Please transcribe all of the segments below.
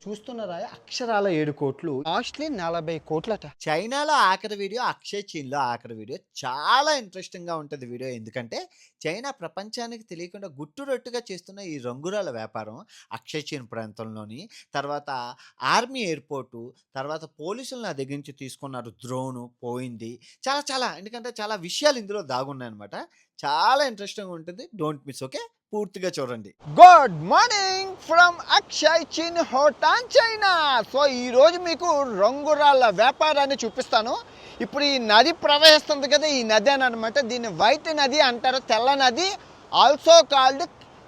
చూస్తున్నారా అక్షరాల 7 కోట్లు కాస్ట్లీ 40 కోట్లట. చైనాలో ఆఖరి వీడియో, అక్షయ్ చీన్‌లో ఆఖరి వీడియో చాలా ఇంట్రెస్టింగ్‌గా ఉంటది వీడియో. ఎందుకంటే, చైనా ప్రపంచానికి తెలియకుండా గుట్టురట్టుగా చేస్తున్న ఈ రంగురాల వ్యాపారం అక్షయ్ చీన్ ప్రాంతంలోని, తర్వాత ఆర్మీ ఎయిర్‌పోర్టు, తర్వాత పోలీసులు నా దగ్గర నుంచి తీసుకున్నారు డ్రోను పోయింది. చాలా చాలా ఎందుకంటే చాలా విషయాలు ఇందులో దాగున్నాయన్నమాట. చాలా ఇంట్రెస్టింగ్‌గా ఉంటుంది. Don't miss okay. పూర్తిగా చూడండి. గుడ్ మార్నింగ్ ఫ్రమ్ అక్షయ్ చిన్ హోటాన్ చైనా. సో ఈరోజు మీకు రంగురాళ్ళ వ్యాపారాన్ని చూపిస్తాను. ఇప్పుడు ఈ నది ప్రవహిస్తుంది కదా, ఈ నది అని అనమాట. దీన్ని వైట్ నది అంటారు, తెల్ల నది. ఆల్సో కాల్డ్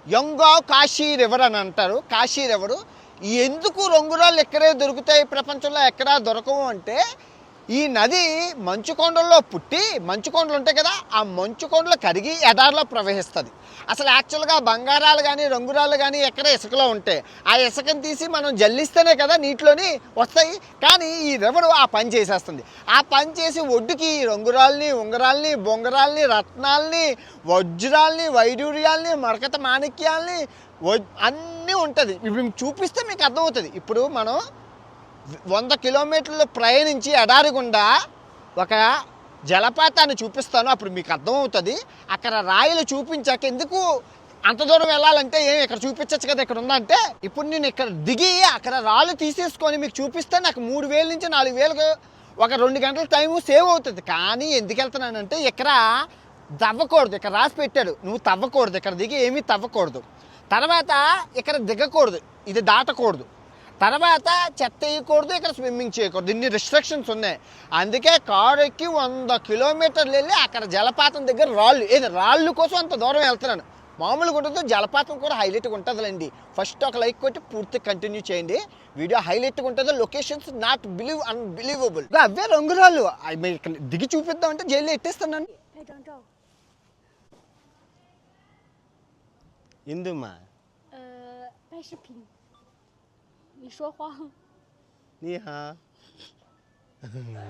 యంగావ్ కాశీ రివర్ అని అంటారు. కాశీ రివరు. ఎందుకు రంగురాళ్ళు ఇక్కడే దొరుకుతాయి, ప్రపంచంలో ఎక్కడా దొరకవు అంటే, ఈ నది మంచు కొండల్లో పుట్టి, మంచు కొండలు ఉంటాయి కదా, ఆ మంచు కొండలు కరిగి ఎడారిలో ప్రవహిస్తుంది. అసలు యాక్చువల్గా బంగారాలు కానీ రంగురాళ్ళు కానీ ఎక్కడ ఇసుకలో ఉంటాయి. ఆ ఇసుకని తీసి మనం జల్లిస్తేనే కదా నీటిలోని వస్తాయి. కానీ ఈ రివర్ ఆ పని చేసేస్తుంది. ఆ పని చేసి ఒడ్డుకి రంగురాల్ని, ఉంగరాల్ని, బొంగరాల్ని, రత్నాల్ని, వజ్రాల్ని, వైడూర్యాల్ని, మరకత మాణిక్యాల్ని అన్నీ ఉంటుంది. ఇప్పుడు చూపిస్తే మీకు అర్థమవుతుంది. ఇప్పుడు మనం 100 కిలోమీటర్లు ప్రయాణించి ఎడారి గుండా ఒక జలపాతాన్ని చూపిస్తాను, అప్పుడు మీకు అర్థమవుతుంది. అక్కడ రాయిలు చూపించాక ఎందుకు అంత దూరం వెళ్ళాలంటే ఇక్కడ చూపించచ్చు కదా, ఇక్కడ ఉందంటే. ఇప్పుడు నేను ఇక్కడ దిగి అక్కడ రాళ్ళు తీసేసుకొని మీకు చూపిస్తే నాకు 3,000 నుంచి 4,000 ఒక 2 గంటల టైము సేవ్ అవుతుంది. కానీ ఎందుకు వెళ్తున్నానంటే ఇక్కడ తవ్వకూడదు. ఇక్కడ రాసి పెట్టాడు నువ్వు తవ్వకూడదు, ఇక్కడ దిగి ఏమీ తవ్వకూడదు. తర్వాత ఇక్కడ దిగకూడదు, ఇది దాటకూడదు. తర్వాత చెత్త వేయకూడదు, ఇక్కడ స్విమ్మింగ్ చేయకూడదు. ఇన్ని రిస్ట్రిక్షన్స్ ఉన్నాయి. అందుకే కారు ఎక్కి 100 కిలోమీటర్లు వెళ్ళి అక్కడ జలపాతం దగ్గర రాళ్ళు కోసం అంత దూరం వెళ్తున్నాను. మామూలుగా ఉంటుంది, జలపాతం కూడా హైలైట్గా ఉంటుందిలేండి. ఫస్ట్ ఒక లైక్ కొట్టి పూర్తి కంటిన్యూ చేయండి. వీడియో హైలైట్గా ఉంటుంది. Locations not unbelievable. అవే రంగురాళ్ళు ఇక్కడ దిగి చూపిద్దామంటే జైల్లో ఎట్టేస్తున్నాను. ఇందుమా 拍视频，你说话。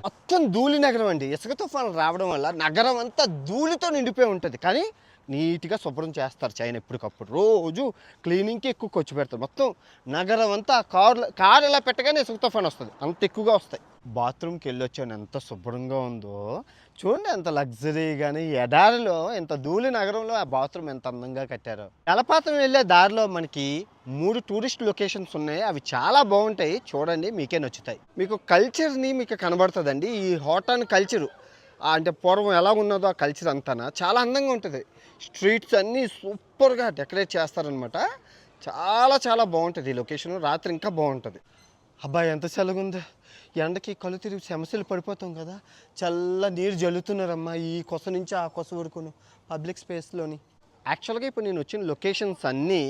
మొత్తం ధూళి నగరం అండి. ఇసుక తుఫాను రావడం వల్ల నగరం అంతా ధూళితో నిండిపోయి ఉంటుంది. కానీ నీట్గా శుభ్రం చేస్తారు చైనా ఎప్పటికప్పుడు. రోజు క్లీనింగ్కి ఎక్కువ ఖర్చు పెడతారు. మొత్తం నగరం అంతా కారు ఎలా పెట్టగానే ఇసుక తుఫాను వస్తుంది, అంత ఎక్కువగా వస్తాయి. బాత్రూమ్కి వెళ్ళొచ్చాను, ఎంత శుభ్రంగా ఉందో చూడండి, ఎంత లగ్జరీగాని. ఎడారిలో ఎంత ధూళి నగరంలో ఆ బాత్రూమ్ ఎంత అందంగా కట్టారో. జలపాతం వెళ్ళే దారిలో మనకి 3 టూరిస్ట్ లొకేషన్స్ ఉన్నాయి. అవి చాలా బాగుంటాయి, చూడండి, మీకే నచ్చుతాయి. మీకు కల్చర్ని మీకు కనబడుతుందండి. ఈ హోటాన్ కల్చరు అంటే పూర్వం ఎలా ఉన్నదో ఆ కల్చర్ అంతా చాలా అందంగా ఉంటుంది. స్ట్రీట్స్ అన్నీ సూపర్గా డెకరేట్ చేస్తారనమాట. చాలా చాలా బాగుంటుంది ఈ లొకేషన్. రాత్రి ఇంకా బాగుంటుంది. అబ్బాయి ఎంత చల్లగుందో. ఎండకి కళ్ళు తిరిగి సమస్యలు పడిపోతాం కదా, చల్ల నీరు జల్లుతున్నారమ్మా ఈ కొస నుంచి ఆ కొస వరకును పబ్లిక్ స్పేస్లోని. యాక్చువల్గా ఇప్పుడు నేను వచ్చిన లొకేషన్స్ అన్నీ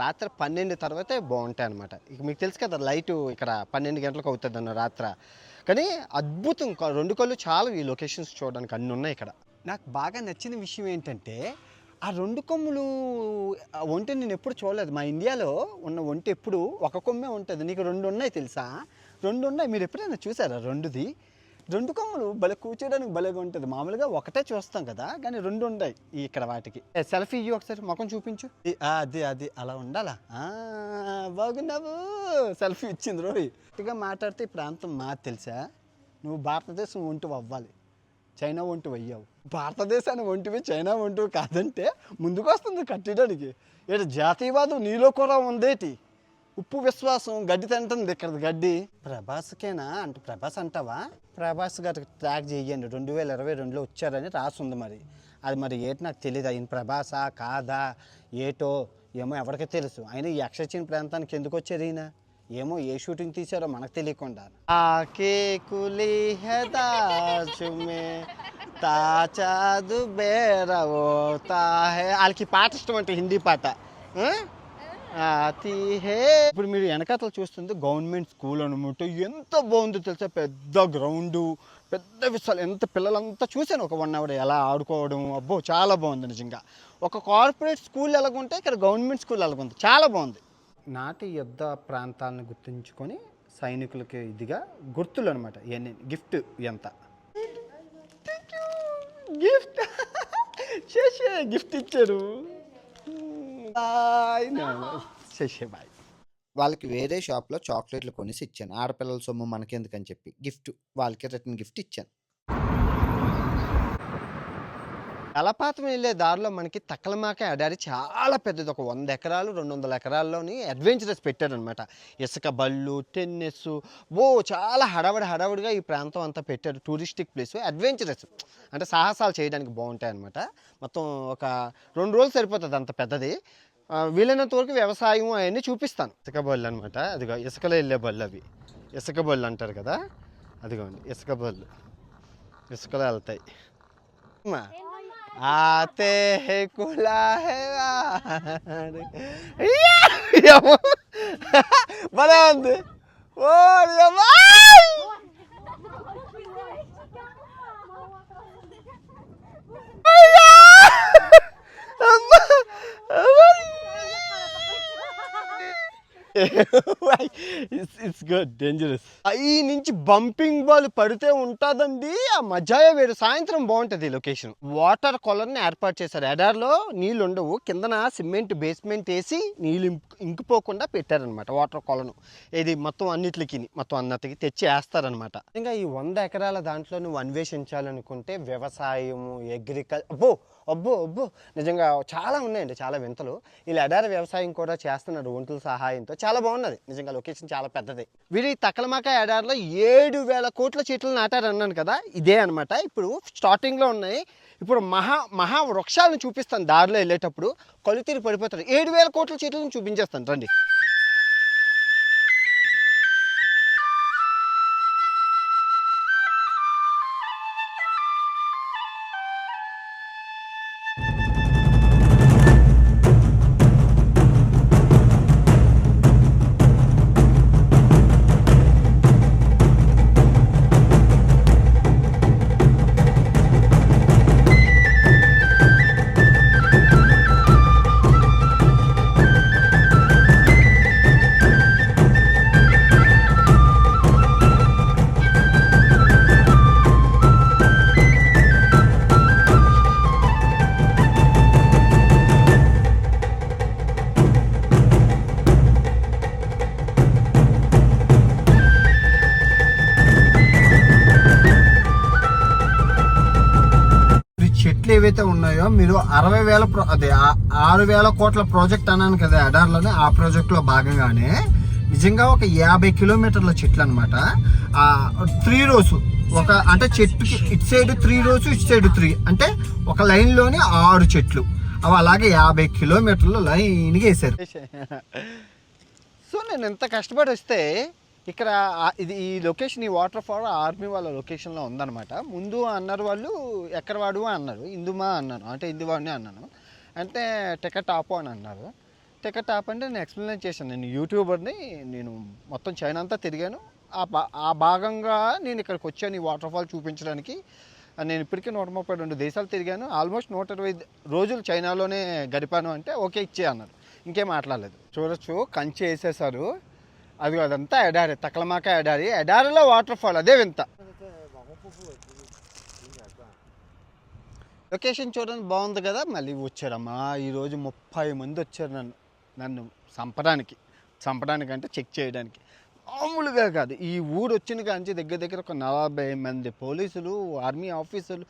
రాత్రి 12 తర్వాతే బాగుంటాయి అనమాట. ఇక మీకు తెలుసు కదా, లైటు ఇక్కడ 12 గంటలకు అవుతుంది అన్న రాత్రి. కానీ అద్భుతం, 2 కళ్ళు చాలు ఈ లొకేషన్స్ చూడడానికి, అన్నీ ఉన్నాయి ఇక్కడ. నాకు బాగా నచ్చిన విషయం ఏంటంటే ఆ 2 కొమ్ములు ఒంటె నేను ఎప్పుడు చూడలేదు. మా ఇండియాలో ఉన్న ఒంటె ఎప్పుడు ఒక కొమ్మే ఉంటుంది. నీకు 2 ఉన్నాయి తెలుసా? 2 ఉన్నాయి. మీరు ఎప్పుడైనా చూసారా 2ది? 2 కొమ్ములు భలే కూర్చోడానికి భలేగా ఉంటుంది. మామూలుగా ఒకటే చూస్తాం కదా, కానీ 2 ఉన్నాయి ఇక్కడ వాటికి. సెల్ఫీ ఇయ్యి ఒకసారి, ముఖం చూపించు. అది అలా ఉండాలా? బాగున్నావు. సెల్ఫీ ఇచ్చింది రోయ్. గట్టిగా మాట్లాడితే ఈ ప్రాంతం మాది తెలుసా? నువ్వు భారతదేశం ఒంటి అవ్వాలి, చైనా ఒంటి అయ్యావు. భారతదేశాన్ని ఒంటివి చైనా ఒంటివి కాదంటే ముందుకు వస్తుంది కట్టడానికి. ఏడు జాతీయవాదం నీలో కూడా ఉందేటి? ఉప్పు విశ్వాసం గడ్డి తింటుంది ఇక్కడ గడ్డి. ప్రభాస్కేనా అంటే ప్రభాస్ అంటావా? ప్రభాస్ గారికి ట్రాక్ చేయండి, 2022లో వచ్చారని రాసుంది. అది మరి ఏటి నాకు తెలియదు. ఆయన ప్రభాసా కాదా ఏటో ఏమో ఎవరికి తెలుసు. ఆయన ఈ అక్షయ్ చిన్ ప్రాంతానికి ఎందుకు వచ్చారు ఈయన? ఏమో ఏ షూటింగ్ తీసారో మనకు తెలియకుండా. వాళ్ళకి పాట ఇష్టం అంటే, హిందీ పాట. ఇప్పుడు మీరు వెనకాతలు చూస్తుంది గవర్నమెంట్ స్కూల్ అనమాట. ఎంత బాగుందో తెలుసా, పెద్ద గ్రౌండు, పెద్ద విషయాలు, ఎంత పిల్లలంతా చూశాను ఒక 1 అవర్ ఎలా ఆడుకోవడం. అబ్బో చాలా బాగుంది నిజంగా. ఒక కార్పొరేట్ స్కూల్ ఎలాగుంటే ఇక్కడ గవర్నమెంట్ స్కూల్ ఎలాగుంది, చాలా బాగుంది. నాటి యుద్ధ ప్రాంతాలను గుర్తుంచుకొని సైనికులకి ఇదిగా గుర్తులు అనమాట. ఇవన్నీ గిఫ్ట్. ఎంత గిఫ్ట్ గిఫ్ట్ ఇచ్చారు. బాయ్. వాళ్ళకి వేరే షాప్‌లో చాక్లెట్‌లు కొనేసి ఇచ్చాను. ఆడపిల్లల సొమ్ము మనకెందుకని చెప్పి గిఫ్ట్. వాళ్ళకి రిటర్న్ గిఫ్ట్ ఇచ్చాను. జలపాతం వెళ్ళే దారిలో మనకి తక్కలమాక ఎడారి చాలా పెద్దది. ఒక 100 ఎకరాలు, 200 ఎకరాల్లోని అడ్వెంచరస్ పెట్టారనమాట. ఇసుక బళ్ళు, టెన్నిస్సు చాలా హడావిడిగా ఈ ప్రాంతం అంతా పెట్టారు. టూరిస్టిక్ ప్లేస్ అడ్వెంచరస్ అంటే సాహసాలు చేయడానికి బాగుంటాయన్నమాట. మొత్తం ఒక 2 రోజులు సరిపోతుంది, అంత పెద్దది. వీలైనంత వరకు వ్యవసాయం అవన్నీ చూపిస్తాను. ఇసుక బళ్ళు అనమాట. అదిగో ఇసుకలో వెళ్ళే బళ్ళు అవి. ఇసుక బళ్ళు అంటారు కదా, అదిగోండి ఇసుక బళ్ళు. ఇసుకలో వెళ్తాయి. ఆతే హే కులా హే భలే ఉంది. Oh it's good dangerous. ఈ నుంచి బంపింగ్ బాల్ పడితే ఉంటుందండి, ఆ మజాయే వేరు. సాయంత్రం బాగుంటుంది లొకేషన్. వాటర్ కొలన్ని ఏర్పాటు చేశారు. ఎడార్లో నీళ్ళు ఉండవు, కిందన సిమెంట్ బేస్మెంట్ వేసి నీళ్ళు ఇంకిపోకుండా పెట్టారనమాట. వాటర్ కొలను ఇది మొత్తం అన్నిటికి మొత్తం అన్నటికి తెచ్చి వేస్తారనమాట. ఇంకా ఈ 100 ఎకరాల దాంట్లో నువ్వు అన్వేషించాలనుకుంటే వ్యవసాయం, అబ్బో నిజంగా చాలా ఉన్నాయండి, చాలా వింతలు. వీళ్ళు ఎడారి వ్యవసాయం కూడా చేస్తున్నారు ఒంటుల సహాయంతో. చాలా బాగున్నది నిజంగా, లొకేషన్ చాలా పెద్దది. వీరి తక్కలమాక ఎడారిలో 7,000 కోట్ల చెట్లు నాటారన్నాను కదా, ఇదే అనమాట. ఇప్పుడు స్టార్టింగ్లో ఉన్నాయి. ఇప్పుడు మహా వృక్షాలను చూపిస్తాను దారిలో వెళ్ళేటప్పుడు. కళ్ళు తిరిగి పడిపోతారు. 7,000 కోట్ల చెట్లను చూపించేస్తాను రండి. చెట్లు ఏవైతే ఉన్నాయో, మీరు 60,000 అదే 6,000 కోట్ల ప్రాజెక్ట్ అన్నాను కదా ఎడార్లోనే, ఆ ప్రాజెక్ట్లో భాగంగానే నిజంగా ఒక 50 కిలోమీటర్ల చెట్లు అనమాట. 3 రోస్ ఒక అంటే చెట్టుకి ఇటు సైడ్ 3 రోస్, ఇటు సైడ్ 3 అంటే ఒక లైన్లోనే 6 చెట్లు. అవి అలాగే 50 కిలోమీటర్లు లైన్గా వేసారు. సో నేను ఎంత కష్టపడి వస్తే ఇక్కడ ఇది ఈ లొకేషన్, ఈ వాటర్ ఫాల్ ఆర్మీ వాళ్ళ లొకేషన్లో ఉందన్నమాట. ముందు అన్నారు వాళ్ళు, ఎక్కడ వాడు అన్నారు, ఇందుమా అన్నాను, అంటే ఇందువాడిని అన్నాను. అంటే టికెట్ ఆపు అని అన్నారు. టికెట్ ఆప్ అంటే నేను ఎక్స్ప్లెయిన్ చేశాను. నేను యూట్యూబర్ని, నేను మొత్తం చైనా అంతా తిరిగాను. ఆ భాగంగా నేను ఇక్కడికి వచ్చాను ఈ వాటర్ ఫాల్ చూపించడానికి. నేను ఇప్పటికీ 132 దేశాలు తిరిగాను. ఆల్మోస్ట్ 120 రోజులు చైనాలోనే గడిపాను. అంటే ఓకే ఇచ్చే అన్నారు, ఇంకేం మాట్లాడలేదు. చూడొచ్చు కంచె వేసేసారు. అది అదంతా ఎడారి, తక్కలమాక ఎడారి. ఎడారిలో వాటర్ ఫాల్, అదే వింత. లొకేషన్ చూడడానికి బాగుంది కదా. మళ్ళీ వచ్చారమ్మా ఈరోజు 30 మంది వచ్చారు నన్ను చంపడానికి అంటే చెక్ చేయడానికి. మామూలుగా కాదు. ఈ ఊరు వచ్చిన కాంచి దగ్గర ఒక 40 మంది పోలీసులు, ఆర్మీ ఆఫీసర్లు.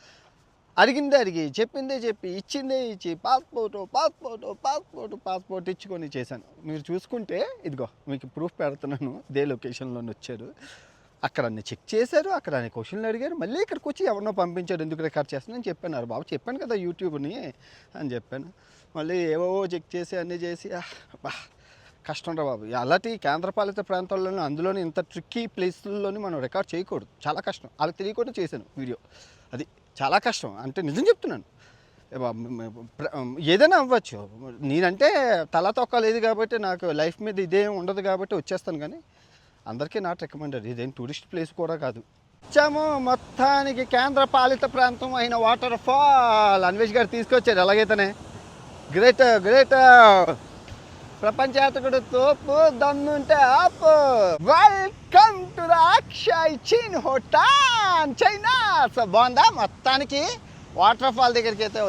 అడిగి చెప్పిందే చెప్పి ఇచ్చిందే ఇచ్చి పాస్పోర్ట్ ఇచ్చుకొని చేశాను. మీరు చూసుకుంటే ఇదిగో మీకు ప్రూఫ్ పెడుతున్నాను. ఇదే లొకేషన్లోనే వచ్చారు. అక్కడ అన్ని చెక్ చేశారు, అక్కడ అన్ని క్వశ్చన్లు అడిగారు. మళ్ళీ ఇక్కడికి వచ్చి ఎవరినో పంపించారు, ఎందుకు రికార్డ్ చేస్తున్నాను చెప్పాను. బాబు చెప్పాను కదా యూట్యూబ్ని అని చెప్పాను. మళ్ళీ ఏవో చెక్ చేసి అన్నీ చేసి కష్టం రా బాబు. అలాంటి కేంద్రపాలిత ప్రాంతాల్లోనే, అందులోని ఇంత ట్రిక్కీ ప్లేస్లోని మనం రికార్డ్ చేయకూడదు. చాలా కష్టం. వాళ్ళకి తెలియకుండా చేశాను వీడియో. అది చాలా కష్టం, అంటే నిజం చెప్తున్నాను. ఏదైనా అవ్వచ్చు. నేనంటే తల తొక్క లేదు కాబట్టి, నాకు లైఫ్ మీద ఇదేం ఉండదు కాబట్టి వచ్చేస్తాను. కానీ అందరికీ నాట్ రికమెండెడ్. ఇదేం టూరిస్ట్ ప్లేస్ కూడా కాదు. వచ్చాము మొత్తానికి కేంద్ర పాలిత ప్రాంతం అయిన వాటర్ ఫాల్. అన్వేష్ గారు తీసుకొచ్చారు ఎలాగైతేనే. గ్రేట్ ప్రపంచాతకుడు తోపు, దమ్ముంటే ఆపు. వెల్కమ్ టు ద అక్షయ్ చిన్ హోటల్ చైనా. సో బాగుందా? మొత్తానికి వాటర్ ఫాల్ దగ్గరికి అయితే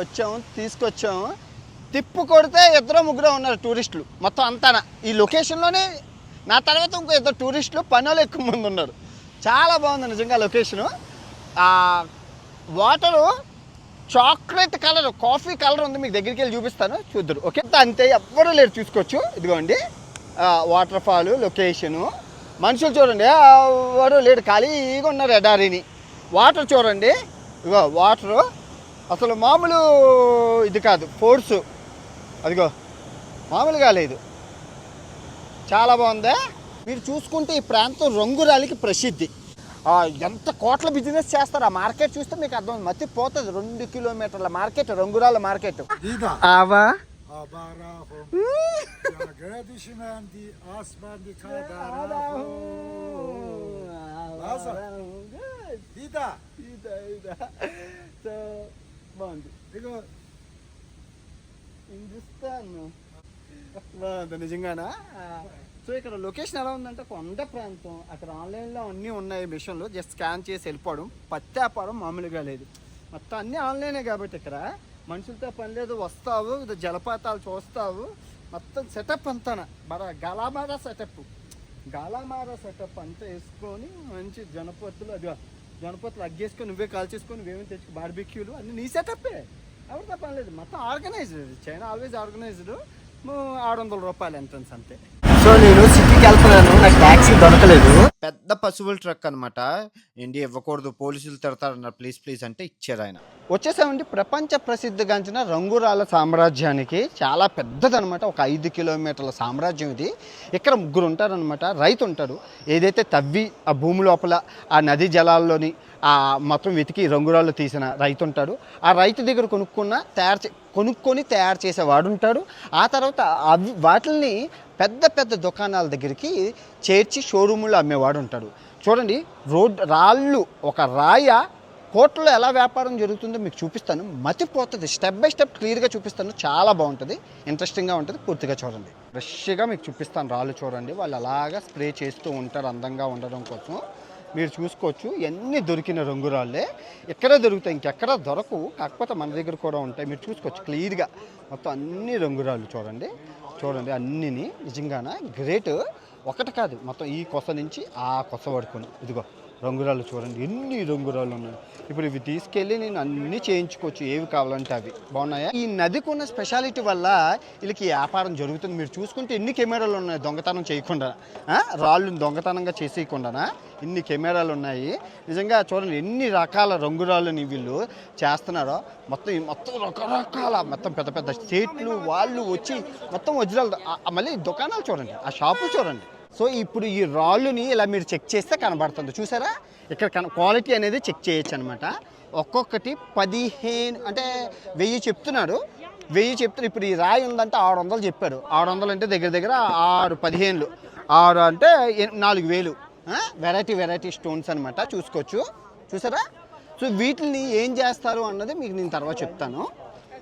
తీసుకొచ్చాము. తిప్పు కొడితే 2-3 ఉన్నారు టూరిస్టులు మొత్తం అంతా. ఈ లొకేషన్లోనే నా తర్వాత ఇంకో ఇద్దరు టూరిస్టులు పనులు ఎక్కువ మంది ఉన్నారు. చాలా బాగుంది నిజంగా location. Water chocolate colour, coffee colour ఉంది. మీకు దగ్గరికి వెళ్ళి చూపిస్తాను, చూద్దరు. ఓకే, అంతే, ఎవ్వరూ లేరు, చూసుకోవచ్చు. ఇదిగోండి వాటర్ ఫాల్ లొకేషను. మనుషులు చూడండి, ఎవరు లేడు, ఖాళీగా ఉన్నారు ఎడారిని. వాటర్ చూడండి, ఇగో వాటరు అసలు మామూలు ఇది కాదు, ఫోర్సు. అదిగో మామూలుగా లేదు, చాలా బాగుందా. మీరు చూసుకుంటే ఈ ప్రాంతం రంగురాలికి ప్రసిద్ధి. ఎంత కోట్ల బిజినెస్ చేస్తారు, ఆ మార్కెట్ చూస్తే మీకు అర్థం మర్చిపోతుంది. 2 కిలోమీటర్ల మార్కెట్, రంగురాల మార్కెట్. ఆవా నిజంగానా. సో ఇక్కడ లొకేషన్ ఎలా ఉందంటే కొండ ప్రాంతం, అక్కడ ఆన్లైన్లో అన్నీ ఉన్నాయి మిషన్లు, జస్ట్ స్కాన్ చేసి వెళ్ళిపోవడం. పత్తి వ్యాపారం మామూలుగా లేదు, మొత్తం అన్నీ ఆన్లైనే కాబట్టి ఇక్కడ మనుషులతో పని లేదు. వస్తావు, జలపాతాలు చూస్తావు, మొత్తం సెటప్ అంతా గలామారా సెటప్ అంతా వేసుకొని మంచి జనపత్తులు అగ్గేసుకొని నువ్వే కాల్ చేసుకొని నువ్వేమీ తెచ్చుకో, బార్బిక్యూలు అన్నీ నీ సెటప్పే, ఎవరితో పని లేదు, మొత్తం ఆర్గనైజ్డ్. China always organised. 600 రూపాయలు ఎంట్రన్స్ అంతే. సో నేను సిటీకి వెళ్తున్నాను, నాకు ట్యాక్సీ దొరకలేదు. పెద్ద పశువుల ట్రక్ అనమాట. ఏంటి ఇవ్వకూడదు, పోలీసులు తిడతారన్నారు, ప్లీజ్ అంటే ఇచ్చారు ఆయన. వచ్చేసామండి ప్రపంచ ప్రసిద్ధిగాంచిన రంగురాల సామ్రాజ్యానికి. చాలా పెద్దదనమాట, ఒక 5 కిలోమీటర్ల సామ్రాజ్యం ఇది. ఇక్కడ 3 ఉంటారనమాట. రైతు ఉంటాడు, ఏదైతే తవ్వి ఆ భూమి లోపల ఆ నదీ జలాల్లోని ఆ మొత్తం వెతికి రంగురాళ్ళు తీసిన రైతు ఉంటాడు. ఆ రైతు దగ్గర కొనుక్కొని తయారు చేసేవాడు ఉంటాడు. ఆ తర్వాత వాటిని పెద్ద దుకాణాల దగ్గరికి చేర్చి షోరూముల్లో అమ్మేవాడు ఉంటాడు. చూడండి, రాళ్ళు, ఒక రాయ కోట్లలో ఎలా వ్యాపారం జరుగుతుందో మీకు చూపిస్తాను, మతిపోతుంది. స్టెప్ బై స్టెప్ క్లియర్గా చూపిస్తాను, చాలా బాగుంటుంది, ఇంట్రెస్టింగ్గా ఉంటుంది. పూర్తిగా చూడండి, ఫ్రెష్గా మీకు చూపిస్తాను. రాళ్ళు చూడండి, వాళ్ళు అలాగా స్ప్రే చేస్తూ ఉంటారు అందంగా ఉండడం కోసం. మీరు చూసుకోవచ్చు, ఎన్ని దొరికిన రంగురాళ్ళే ఎక్కడ దొరుకుతాయి, ఇంకెక్కడ దొరకవు, కాకపోతే మన దగ్గర కూడా ఉంటాయి. మీరు చూసుకోవచ్చు క్లియర్గా, మొత్తం అన్ని రంగురాళ్ళు చూడండి అన్నిని. నిజంగానే గ్రేట్. ఒకటి కాదు, మొత్తం ఈ కొస నుంచి ఆ కొస వరకు. ఇదిగో రంగురాళ్ళు చూడండి, ఎన్ని రంగురాళ్ళు ఉన్నాయి. ఇప్పుడు ఇవి తీసుకెళ్ళి నేను అన్నీ చేయించుకోవచ్చు, ఏవి కావాలంటే అవి. బాగున్నాయా? ఈ నదికి ఉన్న స్పెషాలిటీ వల్ల వీళ్ళకి వ్యాపారం జరుగుతుంది. మీరు చూసుకుంటే ఎన్ని కెమెరాలు ఉన్నాయి, దొంగతనం చేయకుండా, రాళ్ళు దొంగతనంగా చేసేయకుండా ఇన్ని కెమెరాలు ఉన్నాయి. నిజంగా చూడండి ఎన్ని రకాల రంగురాళ్ళని వీళ్ళు చేస్తున్నారో. మొత్తం రకరకాల, మొత్తం పెద్ద స్టేట్లు వాళ్ళు వచ్చి మొత్తం వజ్రాలు. మళ్ళీ దుకాణాలు చూడండి, ఆ షాపులు చూడండి. సో ఇప్పుడు ఈ రాళ్ళుని ఇలా మీరు చెక్ చేస్తే కనబడుతుంది, చూసారా? ఇక్కడ క్వాలిటీ అనేది చెక్ చేయొచ్చు అనమాట. ఒక్కొక్కటి 15 అంటే 1000 చెప్తున్నాడు. 1000 చెప్తారు. ఇప్పుడు ఈ రాయి ఉందంటే 600 చెప్పాడు. 600 అంటే దగ్గర 6 అంటే 4000. వెరైటీ స్టోన్స్ అనమాట, చూసారా? సో వీటిని ఏం చేస్తారు అన్నది మీకు నేను తర్వాత చెప్తాను.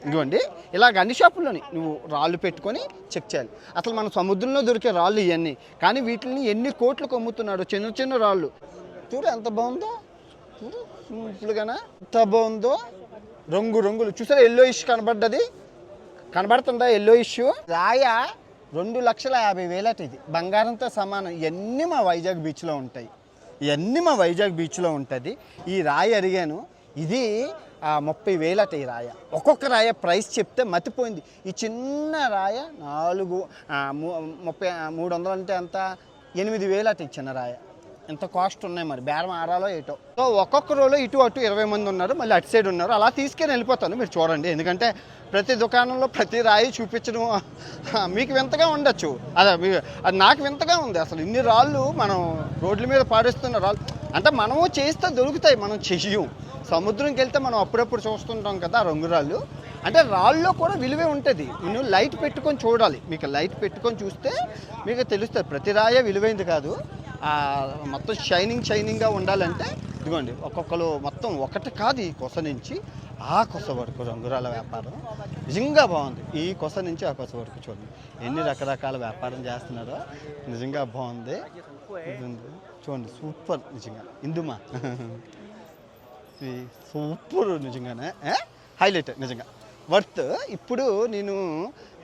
ఇదిగోండి, ఇలాగ అన్ని షాపుల్లోని నువ్వు రాళ్ళు పెట్టుకొని చెక్ చేయాలి. అసలు మన సముద్రంలో దొరికే రాళ్ళు ఇవన్నీ, కానీ వీటిని ఎన్ని కోట్లకు అమ్ముతున్నాడు. చిన్న రాళ్ళు చూడు, ఎంత బాగుందో, చూడు సింపుల్గానా, ఎంత బాగుందో. రంగులు చూసారా? ఎల్లో ఇష్యూ కనబడుతుందా? ఎల్లో ఇష్యూ రాయ 2,50,000 అట. ఇది బంగారంతో సమానం. ఇవన్నీ మా వైజాగ్ బీచ్లో ఉంటుంది. ఈ రాయి అడిగాను, ఇది 30,000 అట. ఈ రాయ, ఒక్కొక్క రాయ ప్రైస్ చెప్తే మతిపోయింది. ఈ చిన్న రాయ 300 అంటే అంత 8,000 అట. ఈ చిన్న రాయ ఎంత కాస్ట్ ఉన్నాయి, మరి బేరం ఆరాలో ఏటో. సో ఒక్కొక్క రోలో ఇటు అటు 20 మంది ఉన్నారు, మళ్ళీ అటు సైడ్ ఉన్నారు. అలా తీసుకెళ్ళి వెళ్ళిపోతాను, మీరు చూడండి. ఎందుకంటే ప్రతి దుకాణంలో ప్రతి రాయి చూపించడం మీకు వింతగా ఉండొచ్చు, అది నాకు వింతగా ఉంది. అసలు ఇన్ని రాళ్ళు మనం రోడ్ల మీద పారేస్తున్న రాళ్ళు అంటే మనము చేస్తే దొరుకుతాయి, మనం చెయ్యం. సముద్రంకి వెళ్తే మనం అప్పుడప్పుడు చూస్తుంటాం కదా రంగురాళ్ళు. అంటే రాళ్ళలో కూడా విలువే ఉంటుంది. నువ్వు లైట్ పెట్టుకొని చూడాలి. మీకు లైట్ పెట్టుకొని చూస్తే మీకు తెలుస్తుంది, ప్రతి రాయ విలువైంది కాదు. మొత్తం షైనింగ్గా ఉండాలంటే ఇదిగోండి, ఒక్కొక్కరు మొత్తం ఒకటి కాదు, ఈ కొస నుంచి ఆ కొస వరకు రంగురాల వ్యాపారం నిజంగా బాగుంది. ఈ కొస నుంచి ఆ కొస వరకు చూడండి ఎన్ని రకరకాల వ్యాపారం చేస్తున్నారో, నిజంగా బాగుంది. చూడండి, సూపర్ నిజంగా. ఇందుమా సూపర్ నిజంగానే, హైలైట్ నిజంగా. వర్త్. ఇప్పుడు నేను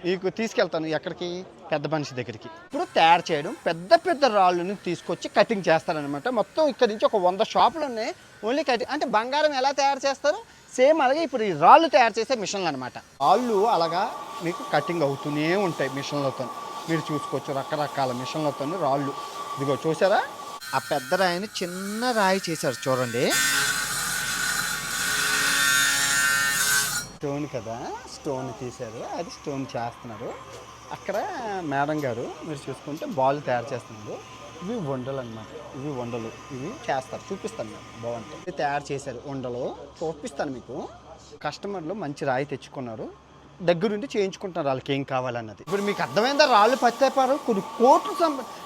మీకు తీసుకెళ్తాను ఎక్కడికి, పెద్ద మనిషి దగ్గరికి. ఇప్పుడు తయారు చేయడం పెద్ద పెద్ద రాళ్ళని తీసుకొచ్చి కటింగ్ చేస్తారనమాట. మొత్తం ఇక్కడ నుంచి ఒక 100 షాపులు ఉన్నాయి ఓన్లీ కటింగ్. అంటే బంగారం ఎలా తయారు చేస్తారు సేమ్ అలాగే ఇప్పుడు ఈ రాళ్ళు తయారు చేసే మిషన్లు అనమాట. రాళ్ళు అలాగా మీకు కటింగ్ అవుతూనే ఉంటాయి మిషన్లతో. మీరు చూసుకోవచ్చు రకరకాల మిషన్లతో రాళ్ళు. ఇదిగో చూసారా, ఆ పెద్ద రాయిని చిన్న రాయి చేశారు చూడండి. స్టోన్ కదా, స్టోన్ తీశారు, అది స్టోన్ చేస్తున్నారు. అక్కడ మేడం గారు మీరు చూసుకుంటే బాల్ తయారు చేస్తున్నారు. ఇవి వండలు అనమాట, ఇవి వండలు, ఇవి చేస్తారు, చూపిస్తాను మీకు బాగుంటాయి. ఇవి తయారు చేశారు వండలు, చూపిస్తాను మీకు. కస్టమర్లు మంచి రాయి తెచ్చుకున్నారు, దగ్గరుండి చేయించుకుంటున్నారు వాళ్ళకి ఏం కావాలన్నది. ఇప్పుడు మీకు అర్థమైందా, రాళ్ళు పత్తేపారు కొన్ని కోట్లు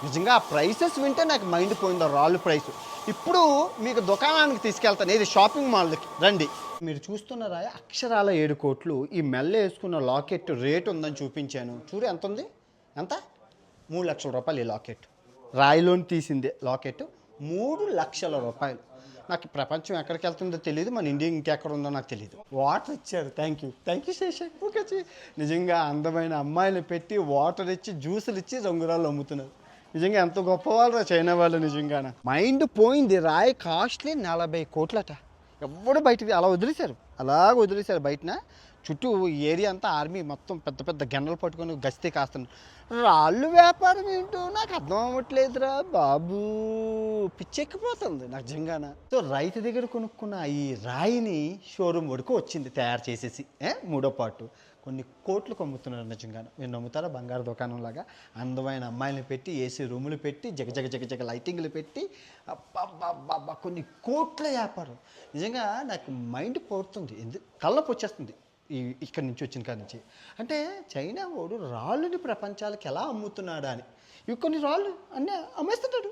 నిజంగా ఆ ప్రైసెస్ వింటే నాకు మైండ్ పోయింది ఆ రాళ్ళు ప్రైస్. ఇప్పుడు మీకు దుకాణానికి తీసుకెళ్తాను, ఇది షాపింగ్ మాల్కి రండి. మీరు చూస్తున్నారా అక్షరాల 7 కోట్లు. ఈ మెల్ల వేసుకున్న లాకెట్ రేట్ ఉందని చూపించాను, చూడు ఎంత ఉంది, ఎంత 3 లక్షల రూపాయలు. ఈ లాకెట్ రాయిలోని తీసిందే లాకెట్, 3 లక్షల రూపాయలు. నాకు ప్రపంచం ఎక్కడికి వెళ్తుందో తెలియదు, మన ఇండియా ఇంకెక్కడ ఉందో నాకు తెలియదు. వాటర్ ఇచ్చారు, థ్యాంక్ యూ శేషక్. ఓకే, నిజంగా అందమైన అమ్మాయిలు పెట్టి వాటర్ ఇచ్చి జ్యూసులు ఇచ్చి రంగురాళ్ళు అమ్ముతున్నారు. నిజంగా ఎంత గొప్పవాళ్ళు చైనా వాళ్ళు. నిజంగా మైండ్ పోయింది. రాయి కాస్ట్లీ 40 కోట్లట. ఎవడు బయటికి అలా వదిలేశారు, అలాగ వదిలేశారు బయటన. చుట్టూ ఏరియా అంతా ఆర్మీ మొత్తం పెద్ద పెద్ద గన్నలు పట్టుకొని గస్తీ కాస్తున్నారు. రాళ్ళు వ్యాపారం ఏంటో నాకు అర్థం అవ్వట్లేదురా బాబు, పిచ్చెక్కిపోతుంది నాకు నిజంగాన. సో రైతు దగ్గర కొనుక్కున్న ఈ రాయిని షోరూమ్ వరకు వచ్చింది తయారు చేసేసి, 3వ పార్ట్ కొన్ని కోట్లకు అమ్ముతున్నారు నిజంగానే. మీరు నమ్ముతారా, బంగారు దుకాణం లాగా అందమైన అమ్మాయిని పెట్టి ఏసీ రూములు పెట్టి జగ లైటింగ్లు పెట్టి అబ్బా కొన్ని కోట్ల వ్యాపారం. నిజంగా నాకు మైండ్ పోతుంది, కళ్ళపు వచ్చేస్తుంది ఇక్కడి నుంచి వచ్చిన కాడి నుంచి. అంటే చైనా వాడు రాళ్ళని ప్రపంచాలకు ఎలా అమ్ముతున్నాడా అని. ఇవి కొన్ని రాళ్ళు అన్నీ అమ్మేస్తున్నాడు,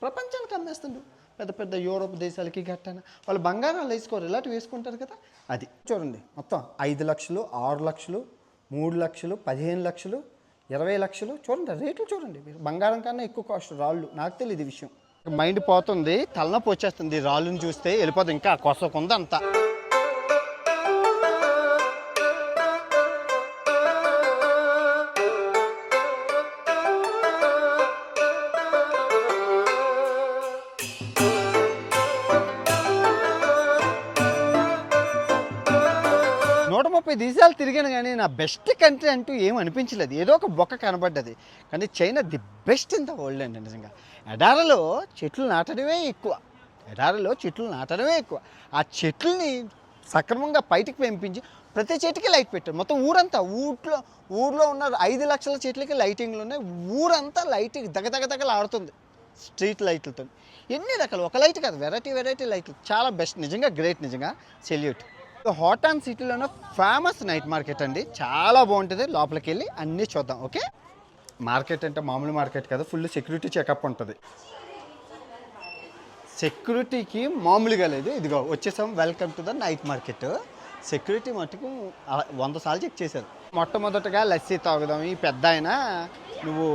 ప్రపంచానికి అమ్మేస్తున్నాడు. పెద్ద పెద్ద యూరోప్ దేశాలకి గట్టాన వాళ్ళు బంగారాలు వేసుకోరు, ఇలాంటివి వేసుకుంటారు కదా. అది చూడండి మొత్తం 5 లక్షలు, 6 లక్షలు, 3 లక్షలు, 15 లక్షలు, 20 లక్షలు. చూడండి రేట్లు చూడండి, బంగారం కన్నా ఎక్కువ కాస్ట్ రాళ్ళు. నాకు తెలియదు ఈ విషయం. మైండ్ పోతుంది, తలనొప్పి వచ్చేస్తుంది రాళ్ళని చూస్తే, వెళ్ళిపోతుంది ఇంకా కొసకుంది అంతా. దేశాలు తిరిగాను కానీ నా బెస్ట్ కంట్రీ అంటూ ఏం అనిపించలేదు. ఏదో ఒక బొక్క కనబడ్డది, కానీ China the best in the world అండి నిజంగా. ఎడారిలో చెట్లు నాటడమే ఎక్కువ, ఆ చెట్లని సక్రమంగా బయటికి పెంపించి ప్రతి చెట్టుకి లైట్ పెట్టారు. మొత్తం ఊరంతా, ఊర్లో ఉన్న 5 లక్షల చెట్లకి లైటింగ్లు ఉన్నాయి. ఊరంతా లైటింగ్ దగదగదగలు ఆడుతుంది స్ట్రీట్ లైట్లతో. ఎన్ని రకాలు, ఒక లైట్ కాదు, వెరైటీ లైట్లు. చాలా బెస్ట్ నిజంగా, గ్రేట్ నిజంగా, సెల్యూట్. హాటాన్ సిటీలోనే ఫేమస్ నైట్ మార్కెట్ అండి, చాలా బాగుంటుంది. లోపలికి వెళ్ళి అన్నీ చూద్దాం. ఓకే, మార్కెట్ అంటే మామూలు మార్కెట్ కదా, ఫుల్ సెక్యూరిటీ చెకప్ ఉంటుంది. సెక్యూరిటీకి మామూలుగా లేదు. ఇదిగో వచ్చేసాం, welcome to the night market. Security మటుకు 100 సార్లు చెక్ చేశారు. మొట్టమొదటగా లస్సీ తాగుదాం. ఈ పెద్ద ఆయన నువ్వు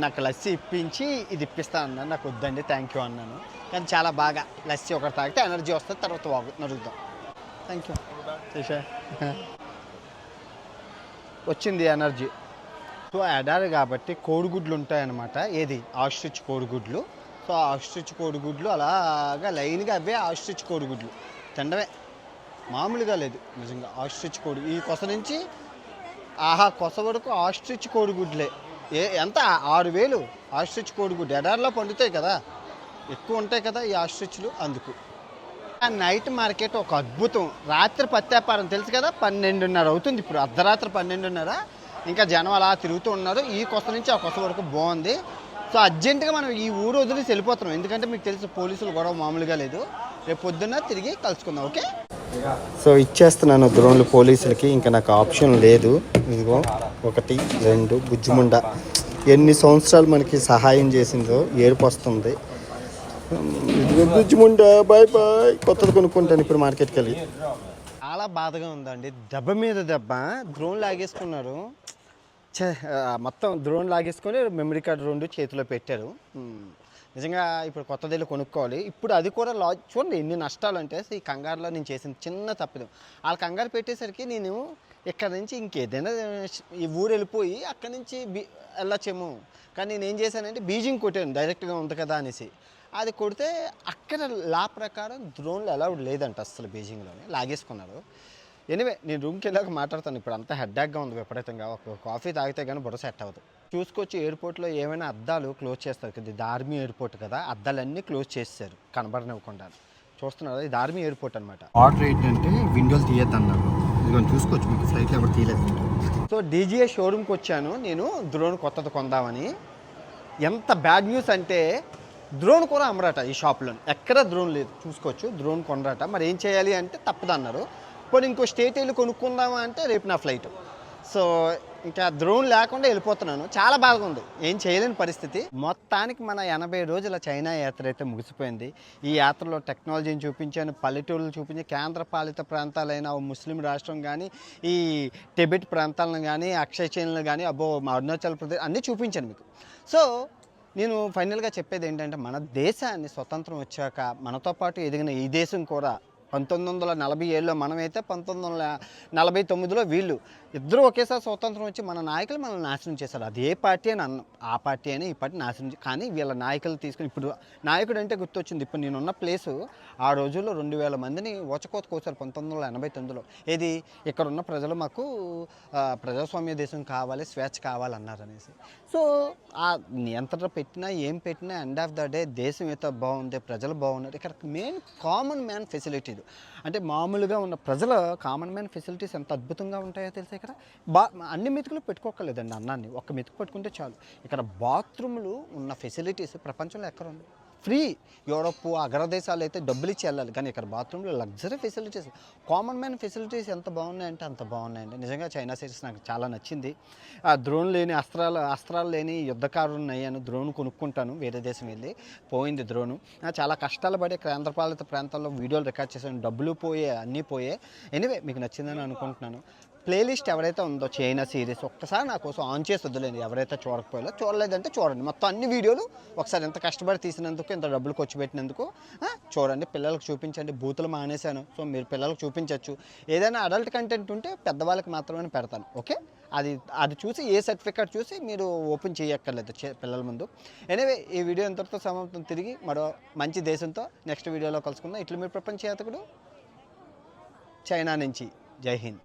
నాకు లస్సీ ఇప్పించి ఇది ఇప్పిస్తాను అన్నాను. నాకు వద్దండి థ్యాంక్ యూ అన్నాను. కానీ చాలా బాగా లస్సీ ఒకటి తాగితే ఎనర్జీ వస్తుంది, తర్వాత నడుగుదాం. థ్యాంక్ యూ చేసా, వచ్చింది ఎనర్జీ. సో ఎడారి కాబట్టి కోడిగుడ్లు ఉంటాయన్నమాట. ఏది ఆస్ట్రిచ్ కోడిగుడ్లు. సో ఆస్ట్రిచ్ కోడిగుడ్లు అలాగా లైన్గా అవే ఆస్ట్రిచ్ కోడిగుడ్లు తినడమే, మామూలుగా లేదు నిజంగా. ఆస్ట్రిచ్ కోడి ఈ కొస నుంచి కొస వరకు ఆస్ట్రిచ్ కోడిగుడ్లే. ఎంత 6,000 ఆస్ట్రిచ్ కోడిగుడ్డు. ఎడారిలో పండుతాయి కదా, ఎక్కువ ఉంటాయి కదా ఈ ఆస్ట్రిచ్లు, అందుకు. ఆ నైట్ మార్కెట్ ఒక అద్భుతం. రాత్రి పత్యాపారం తెలుసు కదా, 12:30 అవుతుంది ఇప్పుడు, అర్ధరాత్రి 12:30. ఇంకా జనం అలా తిరుగుతూ ఉన్నారు. ఈ కొస నుంచి ఆ కొస వరకు బాగుంది. సో అర్జెంటుగా మనం ఈ ఊరు వదిలేసి వెళ్ళిపోతున్నాం, ఎందుకంటే మీకు తెలుసు పోలీసులు గొడవ మామూలుగా లేదు. రేపు పొద్దున్న తిరిగి కలుసుకుందాం. ఓకే, సో ఇచ్చేస్తున్నాను డ్రోన్లు పోలీసులకి, ఇంకా నాకు ఆప్షన్ లేదు. ఇదిగో 1 2 బుజ్జిముండ ఎన్ని సంవత్సరాలు మనకి సహాయం చేసిందో ఏడుపు వస్తుంది. ఇదిగో బుజ్జిముండ బాయ్. కొత్తది కొనుక్కుంటాను ఇప్పుడు మార్కెట్కి వెళ్ళి. చాలా బాధగా ఉందండి, దెబ్బ మీద దెబ్బ. డ్రోన్ లాగేసుకున్నారు, మొత్తం డ్రోన్ లాగేసుకొని మెమరీ కార్డు 2 చేతిలో పెట్టారు. నిజంగా ఇప్పుడు కొత్తది కొనుక్కోవాలి. ఇప్పుడు అది కూడా చూడండి ఎన్ని నష్టాలు అంటే, ఈ కంగారులో నేను చేసిన చిన్న తప్పిదం. వాళ్ళ కంగారు పెట్టేసరికి నేను ఇక్కడ నుంచి ఇంకేదైనా ఈ ఊరు వెళ్ళిపోయి అక్కడి నుంచి వెళ్ళొచ్చేమో. కానీ నేనేం చేశానంటే బీజింగ్ కొట్టాను డైరెక్ట్గా ఉంది కదా అనేసి. అది కొడితే అక్కడ లా ప్రకారం డ్రోన్లు అలౌడ్ లేదంట అసలు బీజింగ్లోనే, లాగేసుకున్నారు. ఎనివే నేను రూమ్కి వెళ్ళాక మాట్లాడతాను. ఇప్పుడు అంతా హెడ్డాక్గా ఉంది విపరీతంగా. ఒక కాఫీ తాగితే కానీ బుర్ర సెట్ అవ్వదు. చూసుకోవచ్చు ఎయిర్పోర్ట్లో ఏమైనా అద్దాలు క్లోజ్ చేస్తారు కదా, ఇది ఆర్మీ ఎయిర్పోర్ట్ కదా, అద్దాలన్నీ క్లోజ్ చేస్తారు కనబడనివ్వకుండా. చూస్తున్నారు, ఇది ఆర్మీ ఎయిర్పోర్ట్ అనమాట. ఆర్డర్ ఏంటంటే విండోలు తీయద్దు అన్నారు. ఇదిగో చూసుకోవచ్చు, మీకు ఫ్లైట్లో ఎవరు తీయలేదు. సో డీజీఏ షోరూమ్కి వచ్చాను నేను డ్రోన్ కొత్తది కొందామని. ఎంత బ్యాడ్ న్యూస్ అంటే డ్రోన్ కూడా అమ్మరాట ఈ షాప్లో, ఎక్కడ డ్రోన్ లేదు. చూసుకోవచ్చు, డ్రోన్ కొనరాట. మరి ఏం చేయాలి అంటే తప్పదన్నారు. పోనీ ఇంకో స్టేట్ వెళ్ళి కొనుక్కుందామా అంటే రేపు నా ఫ్లైట్. సో ఇంకా డ్రోన్ లేకుండా వెళ్ళిపోతున్నాను. చాలా బాగా ఉంది, ఏం చేయలేని పరిస్థితి. మొత్తానికి మన 80 రోజుల చైనా యాత్ర అయితే ముగిసిపోయింది. ఈ యాత్రలో టెక్నాలజీని చూపించాను, పల్లెటూళ్ళు చూపించి, కేంద్ర పాలిత ప్రాంతాలైన ముస్లిం రాష్ట్రం కానీ, ఈ టిబెట్ ప్రాంతాలను కానీ, అక్షయ్ చైన్లు కానీ, అరుణాచల్ ప్రదేశ్ అన్నీ చూపించాను మీకు. సో నేను ఫైనల్గా చెప్పేది ఏంటంటే మన దేశాన్ని స్వతంత్రం వచ్చాక మనతో పాటు ఎదిగిన ఈ దేశం కూడా 1947లో మనమైతే 1949లో వీళ్ళు ఇద్దరు ఒకేసారి స్వతంత్రం వచ్చి మన నాయకులు మనల్ని నాశనం చేశారు. అది ఏ పార్టీ అని అన్నాం, ఆ పార్టీ అని ఈ పార్టీ నాశనం కానీ వీళ్ళ నాయకులు తీసుకుని ఇప్పుడు నాయకుడు అంటే గుర్తొచ్చింది. ఇప్పుడు నేనున్న ప్లేసు ఆ రోజుల్లో 2000 మందిని ఓచకోత కోసారు 1989లో. ఏది ఇక్కడ ఉన్న ప్రజలు మాకు ప్రజాస్వామ్య దేశం కావాలి, స్వేచ్ఛ కావాలన్నారు అనేసి. సో ఆ నియంత్రణ పెట్టినా ఏం పెట్టినా ఎండ్ ఆఫ్ ద డే దేశం అయితే బాగుంది, ప్రజలు బాగున్నారు. ఇక్కడ మెయిన్ కామన్ మ్యాన్ ఫెసిలిటీలు అంటే మామూలుగా ఉన్న ప్రజల కామన్ మ్యాన్ ఫెసిలిటీస్ ఎంత అద్భుతంగా ఉంటాయో తెలుసా. ఇక్కడ అన్ని మెతుకులు పెట్టుకోకలేదండి, అన్నాన్ని ఒక్క మెతుకు పెట్టుకుంటే చాలు. ఇక్కడ బాత్రూములు ఉన్న ఫెసిలిటీస్ ప్రపంచంలో ఎక్కడ ఉంది? ఫ్రీ. యూరోప్ అగ్రదేశాలు అయితే డబ్బులు ఇచ్చి వెళ్ళాలి, కానీ ఇక్కడ బాత్రూంలో luxury facilities, common man facilities ఎంత బాగున్నాయంటే అంత బాగున్నాయండి. నిజంగా చైనా సిటీస్ నాకు చాలా నచ్చింది. డ్రోన్ లేని అస్త్రాలు లేని యుద్ధకారులను అయ్యాను. డ్రోన్ కొనుక్కుంటాను వేరే దేశం వెళ్ళి. పోయింది డ్రోను. చాలా కష్టాలు పడి కేంద్రపాలిత ప్రాంతాల్లో వీడియోలు రికార్డ్ చేశాను, డబ్బులు పోయే అన్నీ పోయే. ఎనివే మీకు నచ్చిందని అనుకుంటున్నాను. ప్లేలిస్ట్ ఎవరైతే ఉందో చైనా సిరీస్ ఒక్కసారి నా కోసం ఆన్ చేసి వద్దులేండి. ఎవరైతే చూడకపోయాలో, చూడలేదంటే చూడండి. మొత్తం అన్ని వీడియోలు ఒకసారి ఎంత కష్టపడి తీసినందుకు, ఎంత డబ్బులు ఖర్చు పెట్టినందుకు చూడండి. పిల్లలకు చూపించండి. బూతులు మానేశాను, సో మీరు పిల్లలకు చూపించవచ్చు. ఏదైనా అడల్ట్ కంటెంట్ ఉంటే పెద్దవాళ్ళకి మాత్రమే పెడతాను, ఓకే. అది చూసి ఏ సర్టిఫికేట్ చూసి మీరు ఓపెన్ చేయక్కర్లేదు పిల్లల ముందు. ఎనివే ఈ వీడియో ఇంతటితో సమాప్తం. తిరిగి మరో మంచి దేశంతో నెక్స్ట్ వీడియోలో కలుసుకుందాం. ఇట్లు మీ ప్రపంచ యాత్రికుడు చైనా నుంచి. జై హింద్.